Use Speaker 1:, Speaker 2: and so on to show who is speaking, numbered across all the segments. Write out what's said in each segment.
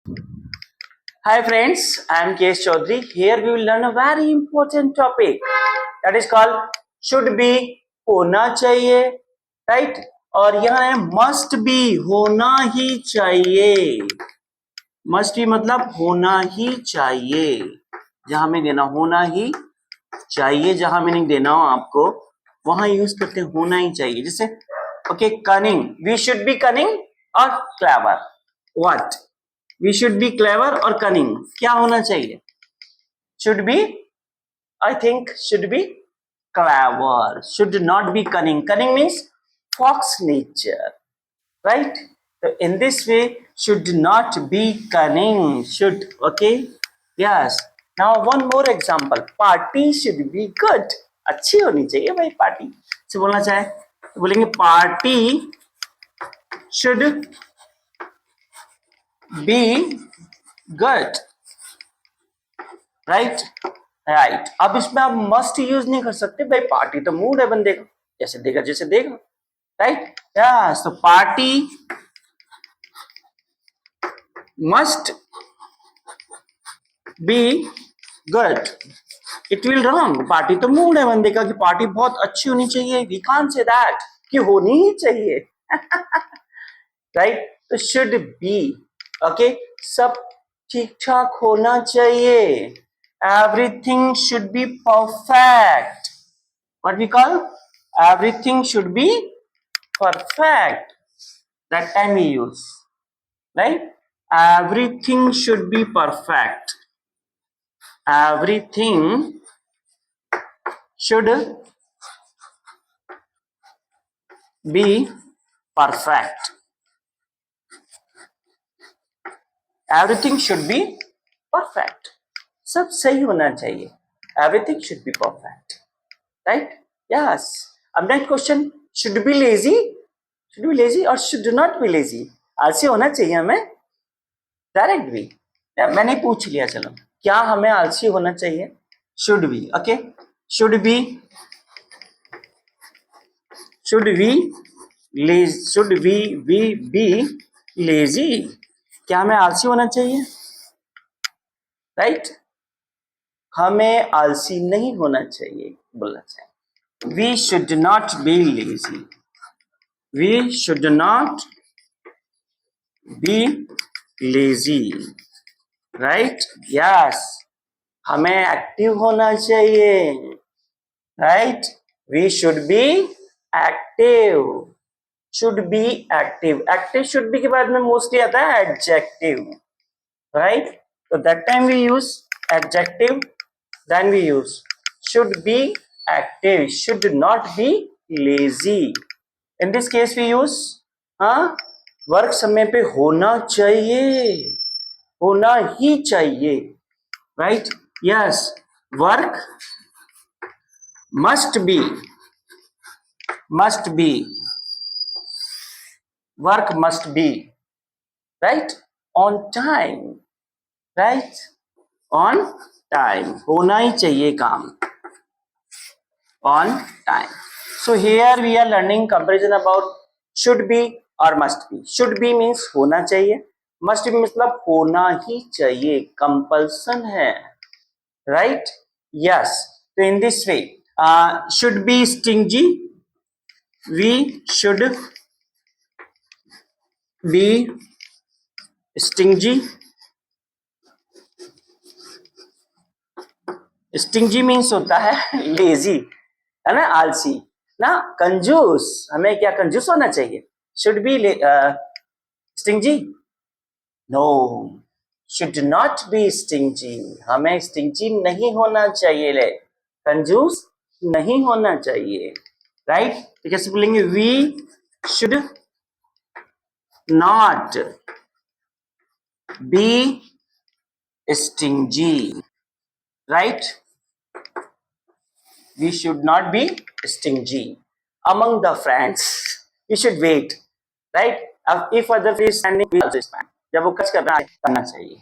Speaker 1: Hi friends, I am K. Chaudhary. Here we will learn a very important topic that is called should be होना चाहिए, right? और यहाँ है must be होना ही चाहिए. Must be मतलब होना ही चाहिए. जहाँ में देना होना ही चाहिए, जहाँ मीनिंग देना हो आपको वहां यूज करते हैं होना ही चाहिए. जैसे okay cunning, we should be cunning और clever. What? We should be clever और कनिंग. क्या होना चाहिए? Should be, I think should be clever, should not be cunning. Cunning means fox nature, right? So in this way, should not be cunning. Should, okay? Yes. Now one more example. Party should be good. अच्छी होनी चाहिए भाई party. से बोलना चाहे तो बोलेंगे party should be good. Right right. अब इसमें आप मस्ट यूज नहीं कर सकते भाई. पार्टी तो मूड है बंदे का, जैसे देगा जैसे देगा, राइट? यस. तो party must be good. It will wrong. Party तो मूड है बंदे का कि पार्टी बहुत अच्छी होनी चाहिए. वी कांट से दैट कि होनी ही चाहिए. राइट? तो शुड बी, ओके, सब ठीक ठाक होना चाहिए. Everything should be perfect. What we call? Everything should be perfect. That time we use, right? Everything should be perfect. Everything should be perfect. Everything should be perfect. सब सही होना चाहिए. Everything should be perfect, right? Yes. अब next question, should be lazy. Should be lazy or should not be lazy. आलसी होना चाहिए हमें? Direct भी मैंने पूछ लिया. चलो, क्या हमें आलसी होना चाहिए? Should be. Okay, should be, should we lazy, should we be lazy. क्या हमें आलसी होना चाहिए? राइट? हमें आलसी नहीं होना चाहिए बोलना चाहिए. We should not be lazy. We should not be lazy. Right? Yes. हमें एक्टिव होना चाहिए. राइट? We should be active. Should be active. Active should be के बाद में मोस्टली आता है एडजेक्टिव, राइट? तो that time we use adjective. Then we use should be active. Should not be lazy. In this case we use work समय पे होना चाहिए. होना ही चाहिए. Right? Yes. Work must be, must be, work must be, right, on time, right, on time. होना ही चाहिए काम on time. So here we are learning comparison about should be or must be. Should be means होना चाहिए. Must be मतलब होना ही चाहिए, compulsion है, right? Yes. So in this way, should be stingy. We should be stingy. Stingy means होता है lazy, है ना, आलसी ना. कंजूस, हमें क्या कंजूस होना चाहिए? Should be stingy. No, should not be stingy. हमें stingy नहीं होना चाहिए. ले, कंजूस नहीं होना चाहिए. राइट? तो कैसे बोलेंगे? We should not be stingy. Right? We should not be stingy. Among the friends, we should wait. Right? If other is standing, we also stand. जब वो कुछ करना चाहिए.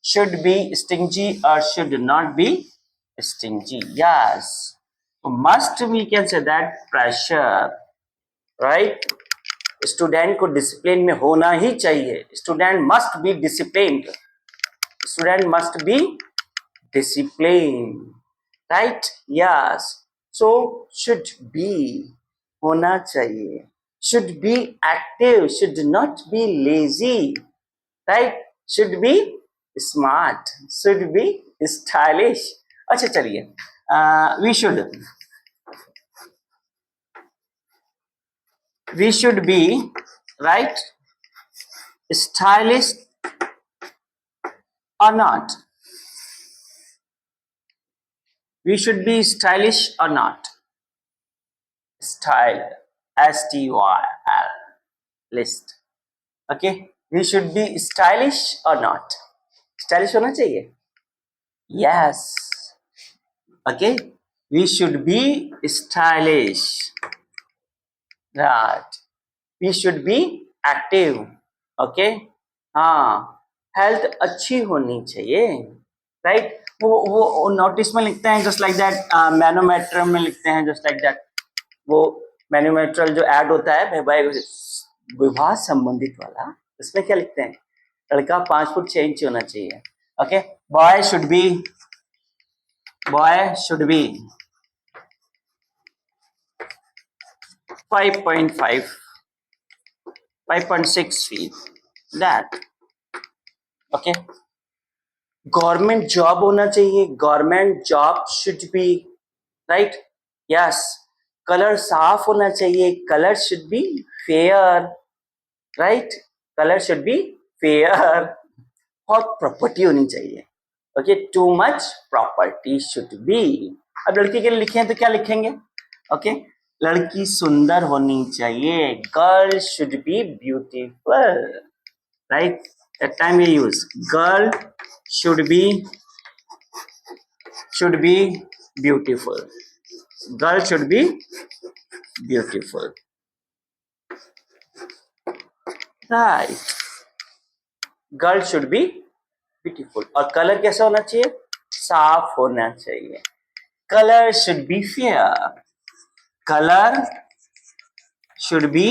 Speaker 1: Should be stingy or should not be stingy. Yes. So must, we can say that pressure. Right? Student को discipline में होना ही चाहिए. Student must be discipline. Student must be discipline. Right. Yes. So should be होना चाहिए. Should be active. Should not be lazy. Right. Should be smart. Should be stylish. अच्छा चलिए, we should be, right, stylish or not. We should be stylish or not. Style, STYL, list. Okay, we should be stylish or not. Stylish होना चाहिए. Yes. Okay, we should be stylish. Right. We should be active. Okay. हाँ, health अच्छी होनी चाहिए. Right. वो notice में लिखते हैं जस्ट लाइक दैट. मैनोमेट्रम में लिखते हैं जस्ट लाइक दैट. वो मैनोमेट्रल जो ऐड होता है विवाह संबंधित वाला, उसमें क्या लिखते हैं? लड़का 5 फुट 6 इंच होना चाहिए. Okay. Boy should be 5.5 5.6 feet. That. Okay. Government job होना चाहिए. Government job should be, right. Yes. Colour साफ होना चाहिए. Colour should be fair. Right. Colour should be fair. बहुत प्रॉपर्टी होनी चाहिए. Okay. Too much property should be. अब लड़की के लिए लिखे हैं तो क्या लिखेंगे? ओके. लड़की सुंदर होनी चाहिए. Girl should be beautiful. Right. That time we use girl should be beautiful. Girl should be beautiful. Right. Girl should be beautiful. और कलर कैसा होना चाहिए? साफ होना चाहिए. Color should be fair. Color should be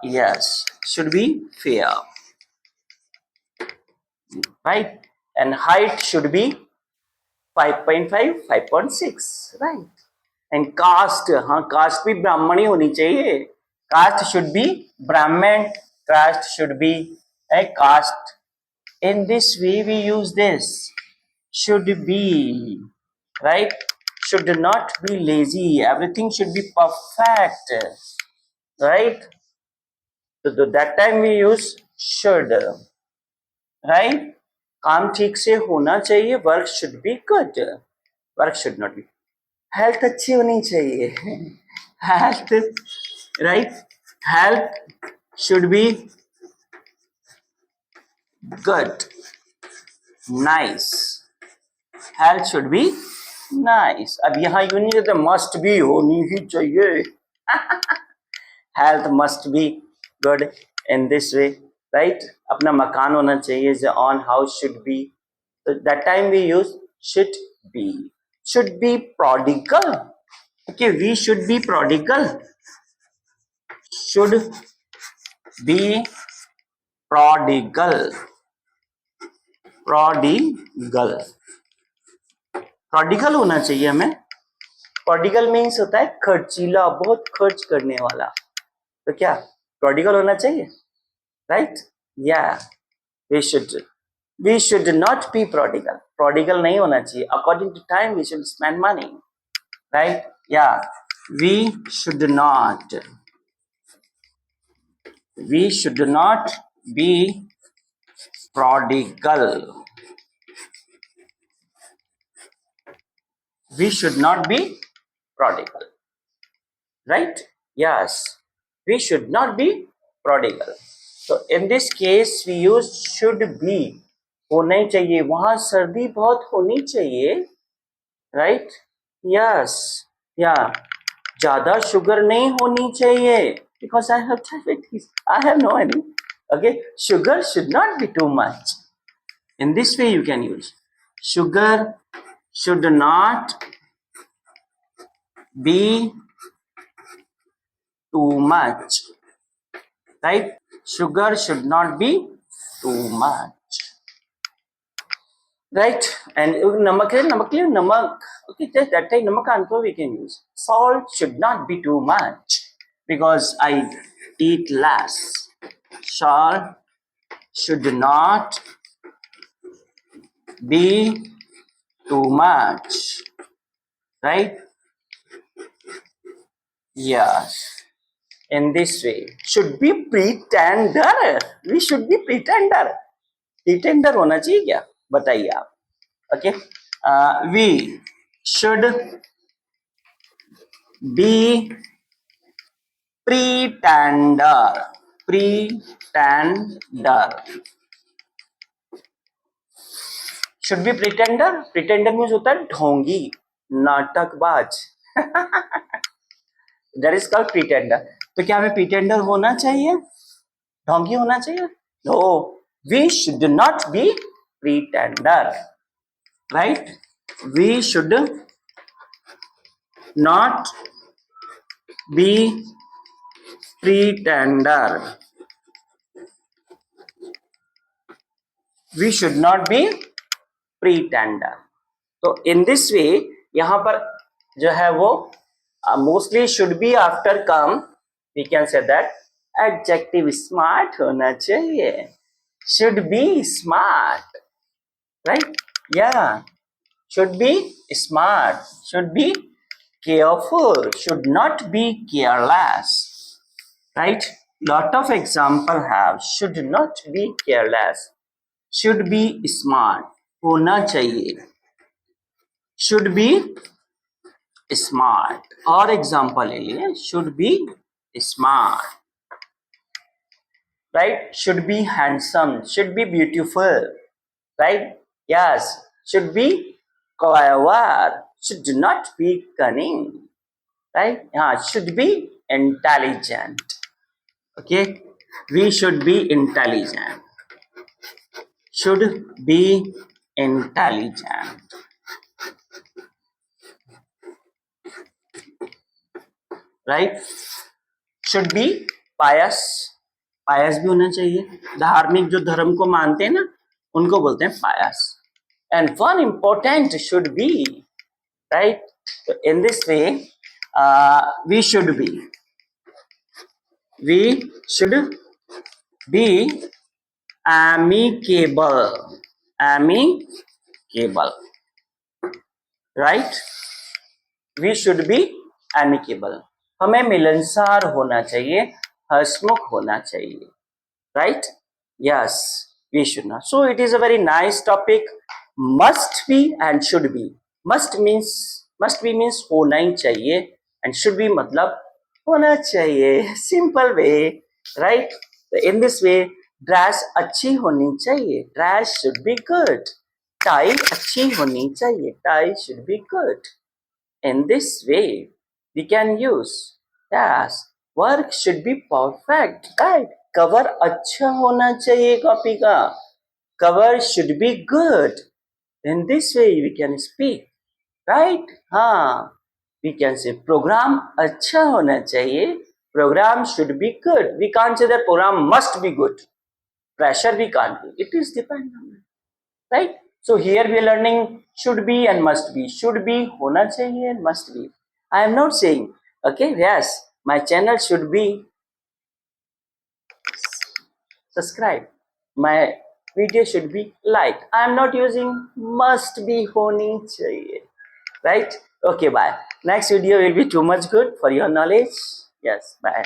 Speaker 1: yes, should be fair. Right. And height should be 5.5 5.6. Right. And caste, हाँ, caste भी ब्राह्मणी होनी चाहिए. Caste should be Brahmin. Caste should be a caste. In this way we use this. Should be, right. Should not be lazy. Everything should be perfect. Right. So that time we use should. Right. काम ठीक से होना चाहिए. Work should be good. Work should not be. Health अच्छी होनी चाहिए. Health, right. Health should be good. Nice. Health should be nice. अब यहाँ यूं नहीं कहते must be होनी ही चाहिए. Health must be good in this way, right. अपना मकान होना चाहिए. The on house should be. So that time we use should be. Should be prodigal. Okay, we should be prodigal. Should be prodigal. Prodigal. Prodigal होना चाहिए हमें. Prodigal means होता है खर्चीला, बहुत खर्च करने वाला. तो क्या prodigal होना चाहिए? Right? Yeah. We should not be prodigal. Prodigal नहीं होना चाहिए. According to time, we should spend money. Right? Yeah. We should not be prodigal. We should not be prodigal. Right? Yes. We should not be prodigal. So in this case we use should be. होना ही चाहिए. वहां सर्दी बहुत होनी चाहिए. Right? Yes. Yeah. ज्यादा sugar नहीं होनी चाहिए. Because I have diabetes. I have no idea. Okay. Sugar should not be too much. In this way you can use. Sugar should not be too much, right? Sugar should not be too much, right? And namak hai, namak. Okay, just that time namak anko we can use. Salt should not be too much because I eat less. Salt should not be too much, right? Yes. In this way, should be pretender. We should be pretender. Pretender होना चाहिए क्या? बताइए आप. Okay. We should be pretender. Pretender. Should be pretender. Pretender means होता है ढोंगी, नाटकबाज. That is called pretender. तो क्या हमें pretender होना चाहिए? ढोंगी होना चाहिए? No, we should not be pretender, right? We should not be pretender. We should not be pretender. तो in this way यहाँ पर जो है वो mostly should be after come, we can say that adjective smart होना चाहिए. Should be smart, right? Yeah, should be smart, should be careful, should not be careless, right? Lot of example have should not be careless, should be smart, होना चाहिए, should be smart. और example ले लिए, should be smart, right? Should be handsome, should be beautiful, right? Yes, should be clever, should not be cunning, right? Yeah, should be intelligent. Okay, we should be intelligent, should be intelligent, right? Should be pious, pious भी होना चाहिए. धार्मिक जो धर्म को मानते हैं ना उनको बोलते हैं pious. And one important should be, right? So in this way we should be amicable, right? We should be amicable. हमें मिलनसार होना चाहिए, हंसमुख होना चाहिए, right? Yes, we should not. So it is a very nice topic. Must be and should be. Must be means होना ही चाहिए and should be मतलब होना चाहिए. Simple way, right? So in this way, dress अच्छी होनी चाहिए. Dress should be good. Tie अच्छी होनी चाहिए. Tie should be good. In this way, we can use. Yes, work should be perfect, right? Cover अच्छा होना चाहिए कॉपी का. Cover should be good. In this way, we can speak, right? हाँ, we can say program अच्छा होना चाहिए. Program should be good. We can't say that program must be good. Pressure we can't do. It is depend on it, right? So here we are learning should be and must be. Should be होना चाहिए and must be. I am not saying, okay, yes, my channel should be subscribe. My video should be like. I am not using must be होनी चाहिए, right? Okay, bye. Next video will be too much good for your knowledge. Yes, bye.